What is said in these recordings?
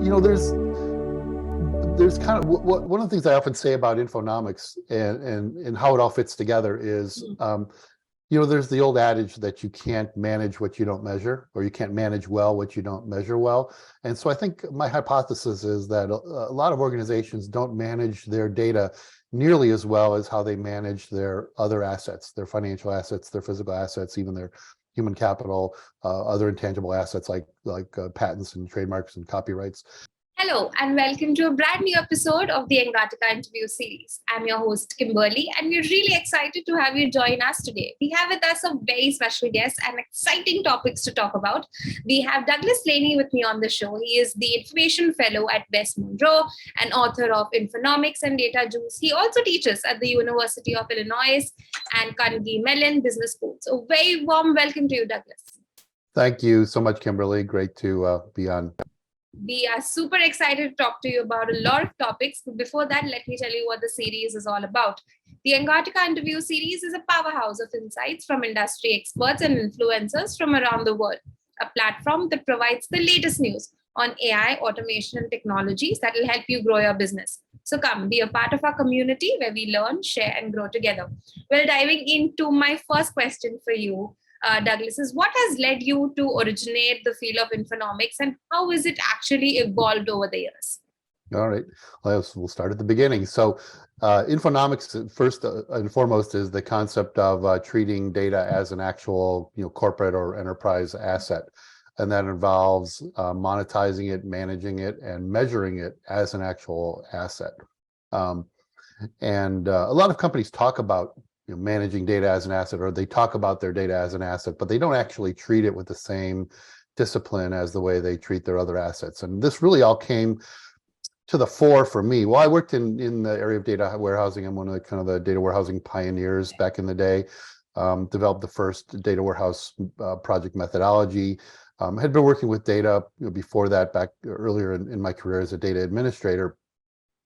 there's kind of one of the things I often say about Infonomics and how it all fits together is, there's the old adage that you can't manage what you don't measure, or you can't manage well what you don't measure well. And so I think my hypothesis is that a lot of organizations don't manage their data nearly as well as how they manage their other assets, their financial assets, their physical assets, even their human capital, other intangible assets like patents and trademarks and copyrights. Hello, and welcome to a brand new episode of the Engatica interview series. I'm your host, Kimberly, and we're really excited to have you join us today. We have with us a very special guest and exciting topics to talk about. We have Douglas Laney with me on the show. He is the Information Fellow at West Monroe and author of Infonomics and Data Juice. He also teaches at the University of Illinois and Carnegie Mellon Business School. So very warm welcome to you, Douglas. Thank you so much, Kimberly. Great to be on. We are super excited to talk to you about a lot of topics. But before that, let me tell you what the series is all about. The Engatica interview series is a powerhouse of insights from industry experts and influencers from around the world, a platform that provides the latest news on AI, automation, and technologies that will help you grow your business. So come be a part of our community where we learn, share, and grow together. Well, diving into my first question for you, Douglas, is what has led you to originate the field of Infonomics, and how has it actually evolved over the years? All right, we'll start at the beginning. So Infonomics, first and foremost, is the concept of treating data as an actual corporate or enterprise asset. And that involves monetizing it, managing it, and measuring it as an actual asset. And a lot of companies talk about managing data as an asset, or they talk about their data as an asset, but they don't actually treat it with the same discipline as the way they treat their other assets. And this really all came to the fore for me. Well, I worked in the area of data warehousing. I'm one of the data warehousing pioneers back in the day. Developed the first data warehouse project methodology. Had been working with data before that, back earlier in my career as a data administrator.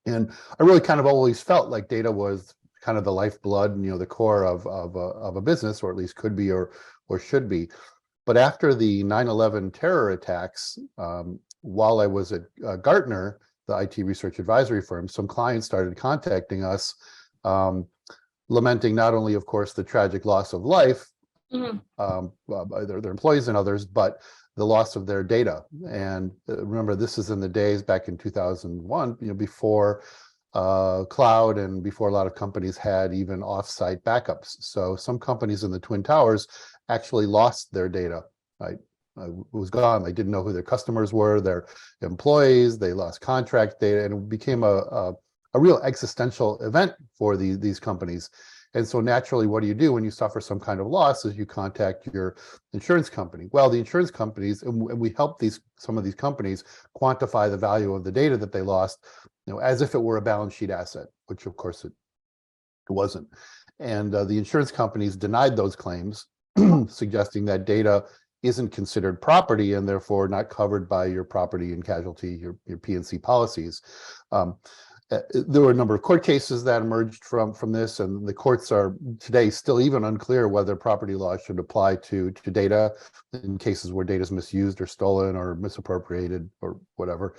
And I really kind of always felt like data was kind of the lifeblood, the core of a business, or at least could be or should be. But after the 9/11 terror attacks, while I was at Gartner, the IT research advisory firm, some clients started contacting us, lamenting not only, of course, the tragic loss of life by their employees and others, but the loss of their data. And remember, this is in the days back in 2001, before cloud and before a lot of companies had even offsite backups. So some companies in the Twin Towers actually lost their data. Right? It was gone. They didn't know who their customers were, their employees. They lost contract data, and it became a real existential event for these companies. And so naturally, what do you do when you suffer some kind of loss? Is you contact your insurance company. Well, the insurance companies, and we help some of these companies quantify the value of the data that they lost, as if it were a balance sheet asset, which of course it wasn't. And the insurance companies denied those claims, suggesting that data isn't considered property and therefore not covered by your property and casualty, your P&C policies. There were a number of court cases that emerged from this, and the courts are today still even unclear whether property law should apply to data in cases where data is misused or stolen or misappropriated or whatever.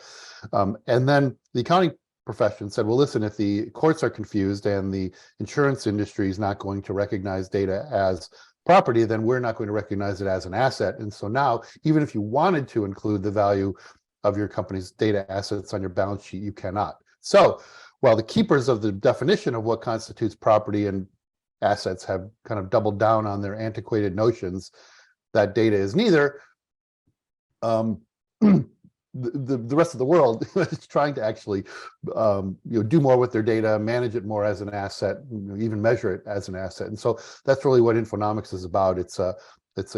And then the accounting profession said, well, listen, if the courts are confused and the insurance industry is not going to recognize data as property, then we're not going to recognize it as an asset. And so now, even if you wanted to include the value of your company's data assets on your balance sheet, you cannot. So while the keepers of the definition of what constitutes property and assets have kind of doubled down on their antiquated notions that data is neither, the rest of the world is trying to actually do more with their data, manage it more as an asset, even measure it as an asset. And so that's really what Infonomics is about. It's a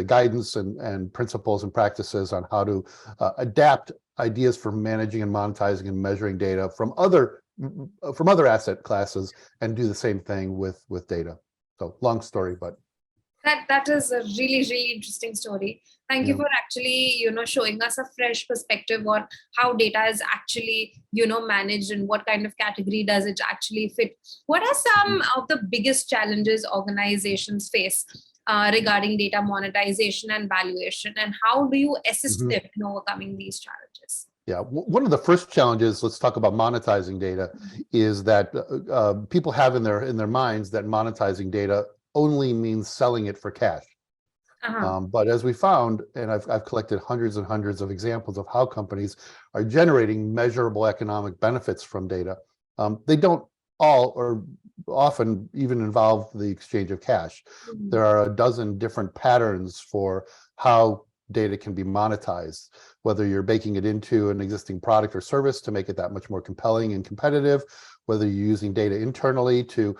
guidance and principles and practices on how to adapt ideas for managing and monetizing and measuring data from other asset classes and do the same thing with data. So long story, but that is a really, really interesting story. Thank you for actually, showing us a fresh perspective on how data is actually, managed and what kind of category does it actually fit. What are some of the biggest challenges organizations face regarding data monetization and valuation, and how do you assist them in overcoming these challenges? Yeah, one of the first challenges, let's talk about monetizing data, is that people have in their minds that monetizing data only means selling it for cash. But as we found, and I've collected hundreds and hundreds of examples of how companies are generating measurable economic benefits from data, they don't all or often even involve the exchange of cash. There are a dozen different patterns for how data can be monetized, whether you're baking it into an existing product or service to make it that much more compelling and competitive, whether you're using data internally to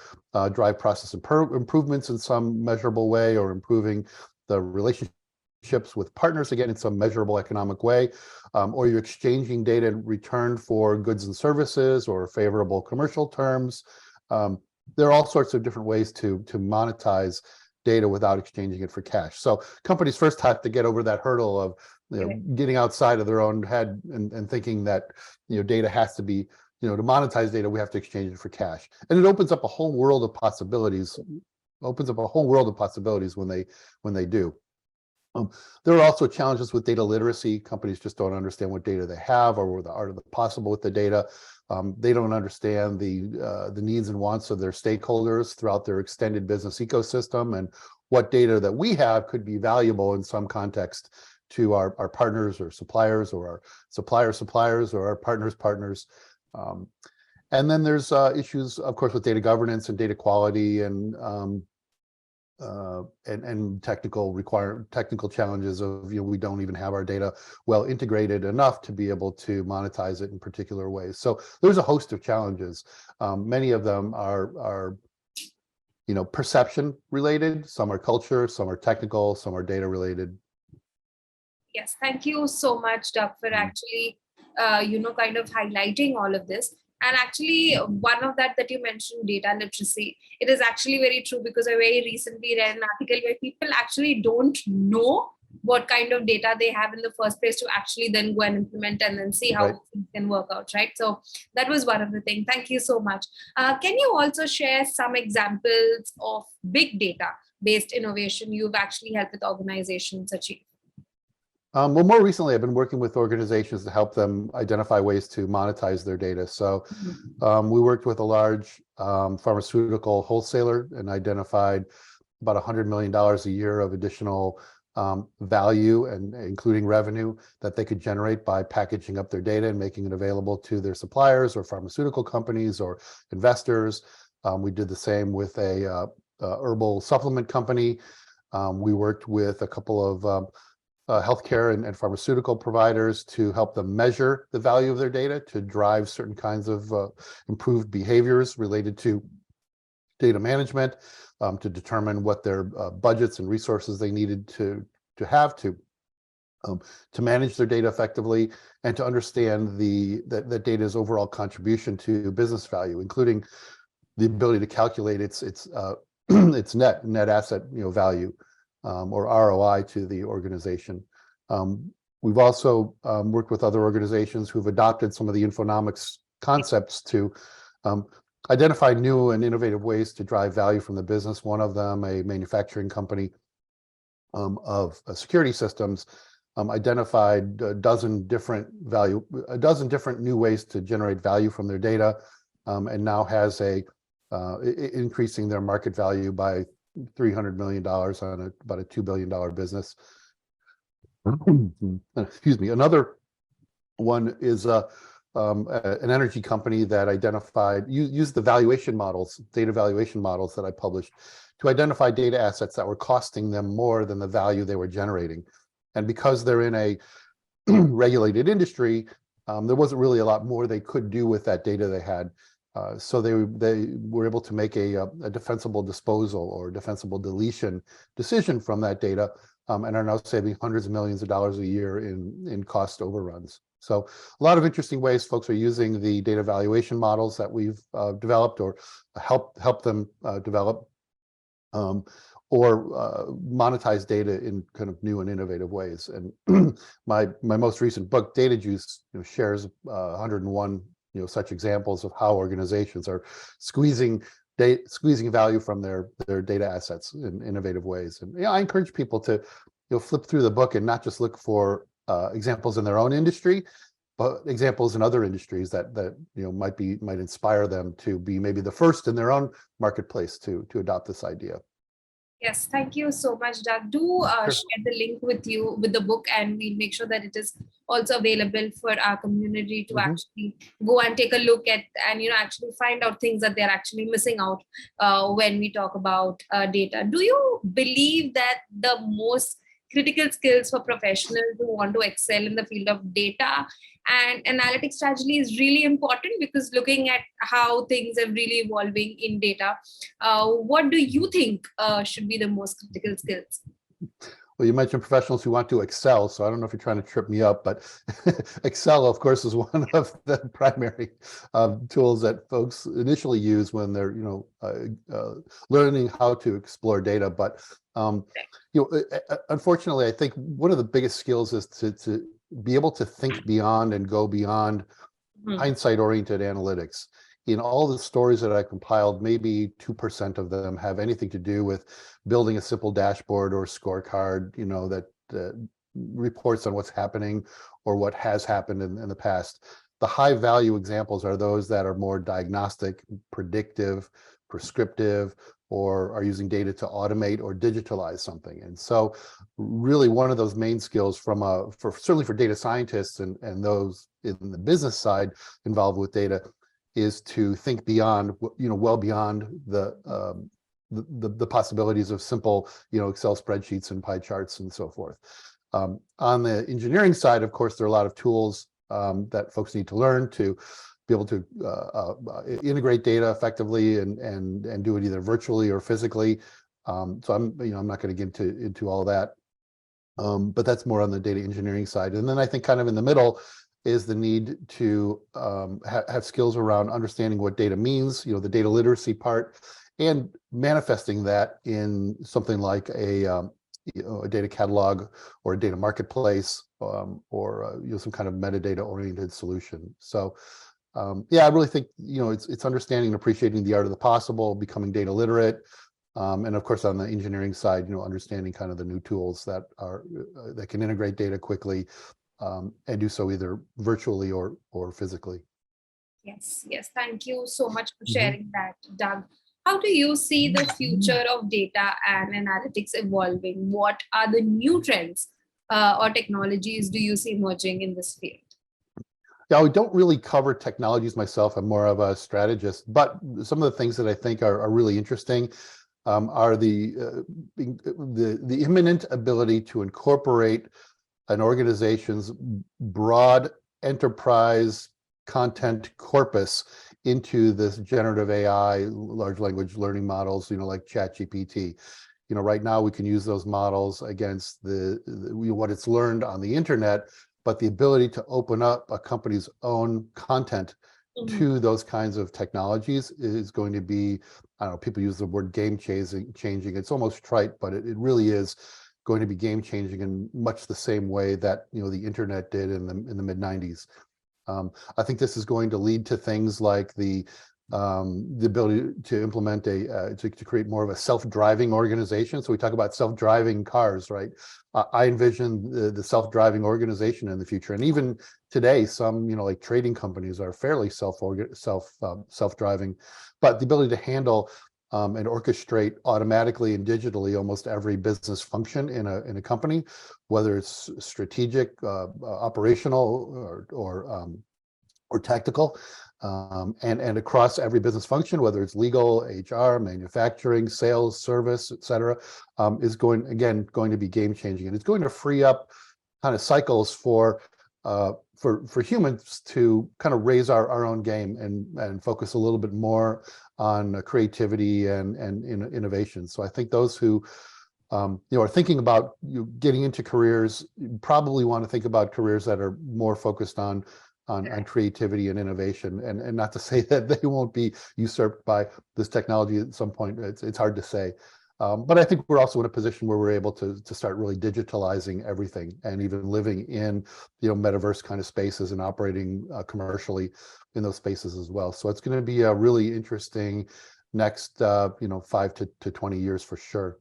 drive process improvements in some measurable way, or improving the relationships with partners, again, in some measurable economic way, or you're exchanging data in return for goods and services or favorable commercial terms. There are all sorts of different ways to monetize data without exchanging it for cash. So companies first have to get over that hurdle of getting outside of their own head and thinking that data has to be, to monetize data, we have to exchange it for cash. And it opens up a whole world of possibilities. When they do. There are also challenges with data literacy. Companies just don't understand what data they have or the art of the possible with the data. They don't understand the needs and wants of their stakeholders throughout their extended business ecosystem, and what data that we have could be valuable in some context to our partners or suppliers, or our suppliers or our partners. And then there's issues, of course, with data governance and data quality, and technical challenges of we don't even have our data well integrated enough to be able to monetize it in particular ways. So there's a host of challenges. Many of them are perception related. Some are culture, some are technical, some are data related. Yes, thank you so much, Doug, for actually, kind of highlighting all of this. And actually, one of that you mentioned, data literacy, it is actually very true, because I very recently read an article where people actually don't know what kind of data they have in the first place to actually then go and implement and then see how things can work out, right? So that was one of the things. Thank you so much. Can you also share some examples of big data based innovation you've actually helped with organizations achieve? Well, more recently, I've been working with organizations to help them identify ways to monetize their data. So we worked with a large pharmaceutical wholesaler and identified about $100 million a year of additional value, and including revenue, that they could generate by packaging up their data and making it available to their suppliers or pharmaceutical companies or investors. We did the same with a herbal supplement company. We worked with a couple of healthcare and pharmaceutical providers to help them measure the value of their data to drive certain kinds of improved behaviors related to data management, to determine what their budgets and resources they needed to have to manage their data effectively, and to understand the data's overall contribution to business value, including the ability to calculate its net asset value, or ROI to the organization. We've also worked with other organizations who've adopted some of the Infonomics concepts to identify new and innovative ways to drive value from the business. One of them, a manufacturing company of security systems, identified a dozen different new ways to generate value from their data, and now has increasing their market value by $300 million on about a $2 billion business. Excuse me. Another one is an energy company that used the data valuation models that I published to identify data assets that were costing them more than the value they were generating. And because they're in a regulated industry, there wasn't really a lot more they could do with that data they had. So they were able to make a defensible disposal or defensible deletion decision from that data, and are now saving hundreds of millions of dollars a year in cost overruns. So a lot of interesting ways folks are using the data valuation models that we've developed, or help them develop, or monetize data in kind of new and innovative ways. And my most recent book, Data Juice, shares 101 such examples of how organizations are squeezing value from their data assets in innovative ways. And I encourage people to flip through the book and not just look for examples in their own industry, but examples in other industries that might inspire them to be maybe the first in their own marketplace to adopt this idea. Yes, thank you so much, Doug. Do Sure. share the link with you with the book, and we'll make sure that it is also available for our community to actually go and take a look at, and actually find out things that they're actually missing out when we talk about data. Do you believe that the most critical skills for professionals who want to excel in the field of data and analytics strategy is really important, because looking at how things are really evolving in data, what do you think should be the most critical skills? Well, you mentioned professionals who want to excel, so I don't know if you're trying to trip me up, but Excel, of course, is one of the primary tools that folks initially use when they're, learning how to explore data. But unfortunately, I think one of the biggest skills is to be able to think beyond and go beyond hindsight-oriented analytics. In all the stories that I compiled, maybe 2% of them have anything to do with building a simple dashboard or scorecard, that reports on what's happening or what has happened in the past. The high value examples are those that are more diagnostic, predictive, prescriptive, or are using data to automate or digitalize something. And so really one of those main skills certainly for data scientists and those in the business side involved with data is to think beyond, well beyond the possibilities of simple, Excel spreadsheets and pie charts and so forth. On the engineering side, of course, there are a lot of tools that folks need to learn to be able to integrate data effectively and do it either virtually or physically. So I'm not going to get into all that, but that's more on the data engineering side. And then I think kind of in the middle is the need to have skills around understanding what data means, the data literacy part, and manifesting that in something like a data catalog or a data marketplace, or some kind of metadata oriented solution. So I really think it's understanding and appreciating the art of the possible, becoming data literate, and of course on the engineering side, understanding kind of the new tools that can integrate data quickly, and do so either virtually or physically. Yes, thank you so much for sharing that, Doug. How do you see the future of data and analytics evolving? What are the new trends or technologies do you see emerging in this field? Yeah, I don't really cover technologies myself. I'm more of a strategist, but some of the things that I think are really interesting are the imminent ability to incorporate an organization's broad enterprise content corpus into this generative AI, large language learning models, like ChatGPT. Right now we can use those models against what it's learned on the internet, but the ability to open up a company's own content to those kinds of technologies is going to be, I don't know, people use the word game changing. It's almost trite, but it really is going to be game changing in much the same way that the internet did in the mid 90s. I think this is going to lead to things like the ability to implement to create more of a self-driving organization. So we talk about self-driving cars, right? I envision the self-driving organization in the future, and even today, some like trading companies are fairly self-driving, but the ability to handle and orchestrate automatically and digitally almost every business function in a company, whether it's strategic, operational, or tactical, and across every business function, whether it's legal, HR, manufacturing, sales, service, et cetera, is going to be game changing, and it's going to free up kind of cycles for humans to kind of raise our own game and focus a little bit more on creativity and innovation. So I think those who are thinking about getting into careers probably want to think about careers that are more focused on creativity and innovation, and not to say that they won't be usurped by this technology at some point. It's hard to say. But I think we're also in a position where we're able to start really digitalizing everything, and even living in metaverse kind of spaces and operating commercially in those spaces as well. So it's going to be a really interesting next 5 to 20 years for sure.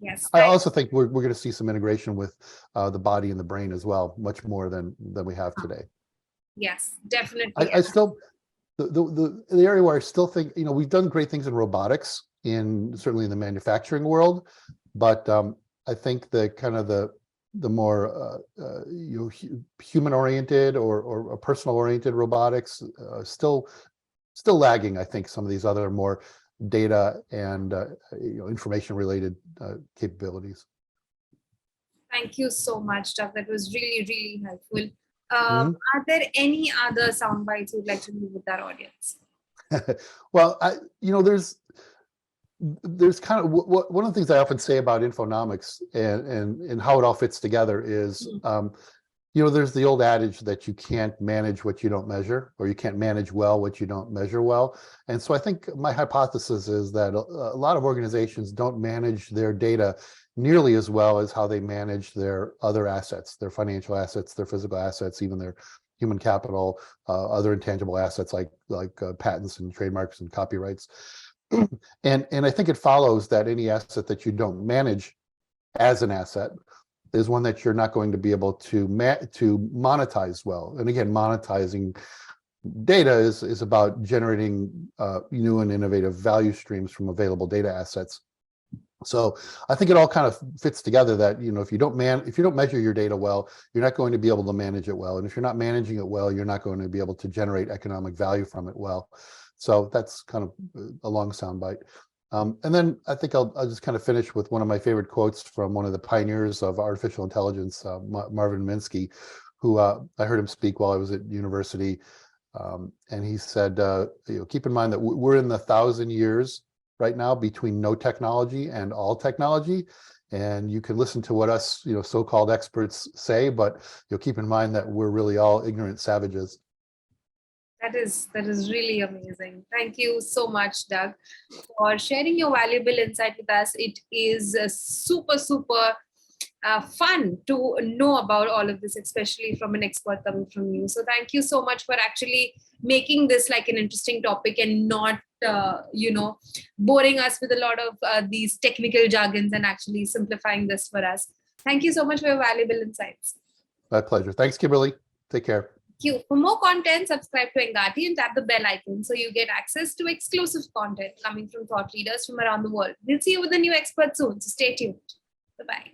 Yes, I also think we're going to see some integration with the body and the brain as well, much more than we have today. Yes, definitely. I still, the area where I still think, we've done great things in robotics, certainly in the manufacturing world, but I think the kind of the more human oriented or personal oriented robotics still lagging. I think some of these other more data and information related capabilities. Thank you so much, Doug. That was really, really helpful. Mhm. Are there any other sound bites you'd like to leave with our audience? Well, there's kind of one of the things I often say about Infonomics and how it all fits together is, there's the old adage that you can't manage what you don't measure, or you can't manage well what you don't measure well. And so I think my hypothesis is that a lot of organizations don't manage their data nearly as well as how they manage their other assets, their financial assets, their physical assets, even their human capital, other intangible assets like patents and trademarks and copyrights. And I think it follows that any asset that you don't manage as an asset is one that you're not going to be able to monetize well. And again, monetizing data is about generating new and innovative value streams from available data assets. So I think it all kind of fits together that, if you don't measure your data well, you're not going to be able to manage it well. And if you're not managing it well, you're not going to be able to generate economic value from it well. So that's kind of a long soundbite. And then I think I'll just kind of finish with one of my favorite quotes from one of the pioneers of artificial intelligence, Marvin Minsky, who I heard him speak while I was at university. And he said, keep in mind that we're in the 1,000 years right now between no technology and all technology. And you can listen to what us, so-called experts say, but keep in mind that we're really all ignorant savages. That is really amazing. Thank you so much, Doug, for sharing your valuable insight with us. It is super, super fun to know about all of this, especially from an expert coming from you. So thank you so much for actually making this like an interesting topic and not, boring us with a lot of these technical jargons and actually simplifying this for us. Thank you so much for your valuable insights. My pleasure. Thanks, Kimberly. Take care. Thank you. For more content, subscribe to Engati and tap the bell icon so you get access to exclusive content coming from thought leaders from around the world. We'll see you with a new expert soon, so stay tuned. Bye-bye.